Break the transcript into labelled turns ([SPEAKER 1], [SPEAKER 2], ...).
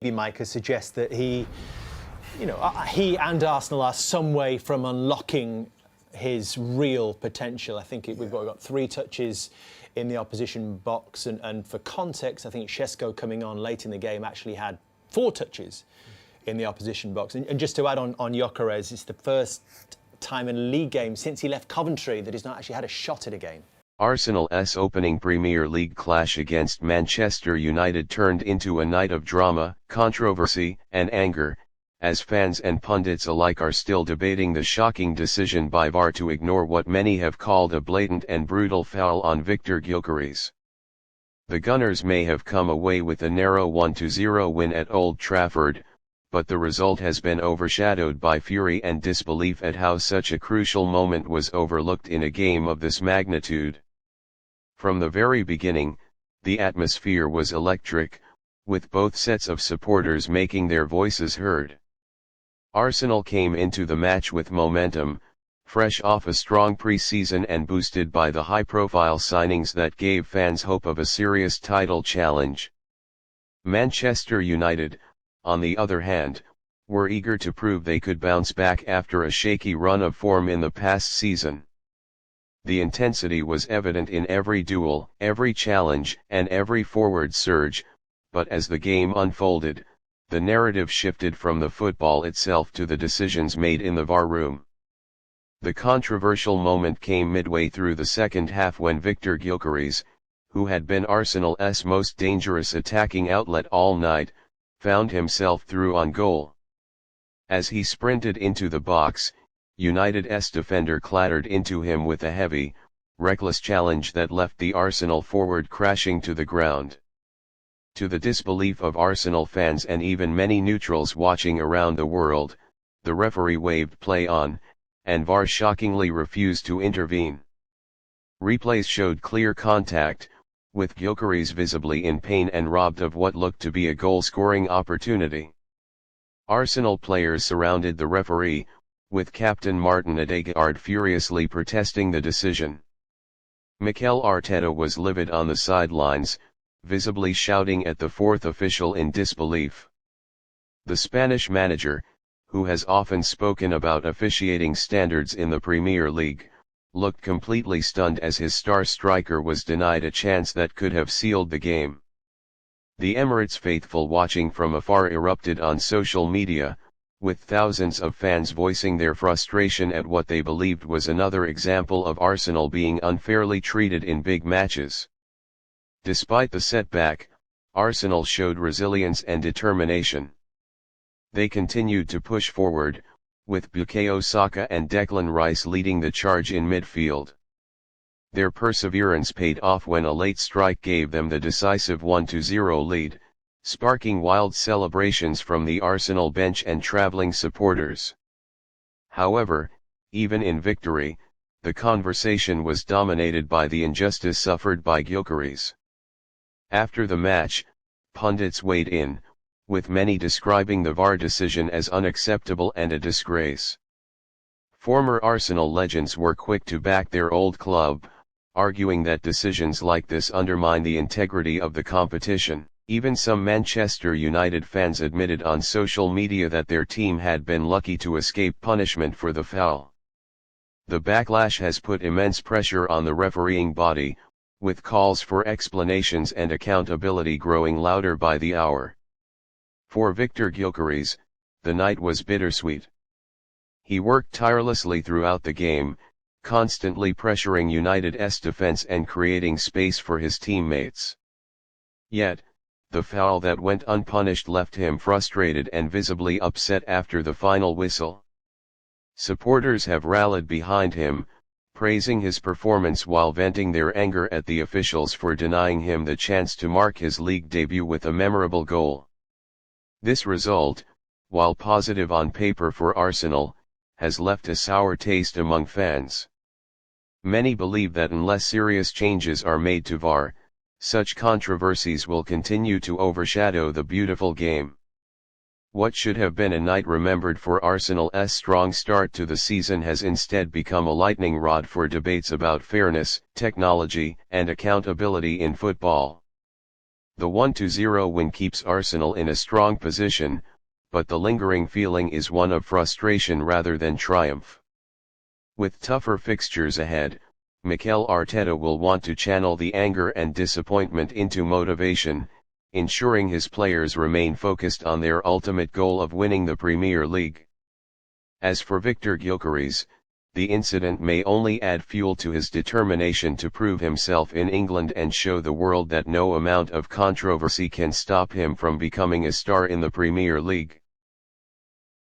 [SPEAKER 1] Micah suggests that he and Arsenal are some way from unlocking his real potential. I think we've got 3 touches in the opposition box, and for context, I think Šeško coming on late in the game actually had 4 touches in the opposition box. And just to add on Gyökeres, it's the first time in a league game since he left Coventry that he's not actually had a shot at a game.
[SPEAKER 2] Arsenal's opening Premier League clash against Manchester United turned into a night of drama, controversy, and anger, as fans and pundits alike are still debating the shocking decision by VAR to ignore what many have called a blatant and brutal foul on Victor Gyökeres. The Gunners may have come away with a narrow 1-0 win at Old Trafford, but the result has been overshadowed by fury and disbelief at how such a crucial moment was overlooked in a game of this magnitude. From the very beginning, the atmosphere was electric, with both sets of supporters making their voices heard. Arsenal came into the match with momentum, fresh off a strong pre-season and boosted by the high-profile signings that gave fans hope of a serious title challenge. Manchester United, on the other hand, were eager to prove they could bounce back after a shaky run of form in the past season. The intensity was evident in every duel, every challenge, and every forward surge, but as the game unfolded, the narrative shifted from the football itself to the decisions made in the VAR room. The controversial moment came midway through the second half when Victor Gyökeres, who had been Arsenal's most dangerous attacking outlet all night, found himself through on goal. As he sprinted into the box, United's defender clattered into him with a heavy, reckless challenge that left the Arsenal forward crashing to the ground. To the disbelief of Arsenal fans and even many neutrals watching around the world, the referee waved play on, and VAR shockingly refused to intervene. Replays showed clear contact, with Gyökeres visibly in pain and robbed of what looked to be a goal-scoring opportunity. Arsenal players surrounded the referee, with captain Martin Odegaard furiously protesting the decision. Mikel Arteta was livid on the sidelines, visibly shouting at the 4th official in disbelief. The Spanish manager, who has often spoken about officiating standards in the Premier League, looked completely stunned as his star striker was denied a chance that could have sealed the game. The Emirates faithful watching from afar erupted on social media, with thousands of fans voicing their frustration at what they believed was another example of Arsenal being unfairly treated in big matches. Despite the setback, Arsenal showed resilience and determination. They continued to push forward, with Bukayo Saka and Declan Rice leading the charge in midfield. Their perseverance paid off when a late strike gave them the decisive 1-0 lead, sparking wild celebrations from the Arsenal bench and travelling supporters. However, even in victory, the conversation was dominated by the injustice suffered by Gyökeres. After the match, pundits weighed in, with many describing the VAR decision as unacceptable and a disgrace. Former Arsenal legends were quick to back their old club, arguing that decisions like this undermine the integrity of the competition. Even some Manchester United fans admitted on social media that their team had been lucky to escape punishment for the foul. The backlash has put immense pressure on the refereeing body, with calls for explanations and accountability growing louder by the hour. For Victor Gyökeres, the night was bittersweet. He worked tirelessly throughout the game, constantly pressuring United's defense and creating space for his teammates. Yet, the foul that went unpunished left him frustrated and visibly upset after the final whistle. Supporters have rallied behind him, praising his performance while venting their anger at the officials for denying him the chance to mark his league debut with a memorable goal. This result, while positive on paper for Arsenal, has left a sour taste among fans. Many believe that unless serious changes are made to VAR, such controversies will continue to overshadow the beautiful game. What should have been a night remembered for Arsenal's strong start to the season has instead become a lightning rod for debates about fairness, technology, and accountability in football. The 1-0 win keeps Arsenal in a strong position, but the lingering feeling is one of frustration rather than triumph. With tougher fixtures ahead, Mikel Arteta will want to channel the anger and disappointment into motivation, ensuring his players remain focused on their ultimate goal of winning the Premier League. As for Victor Gyökeres, the incident may only add fuel to his determination to prove himself in England and show the world that no amount of controversy can stop him from becoming a star in the Premier League.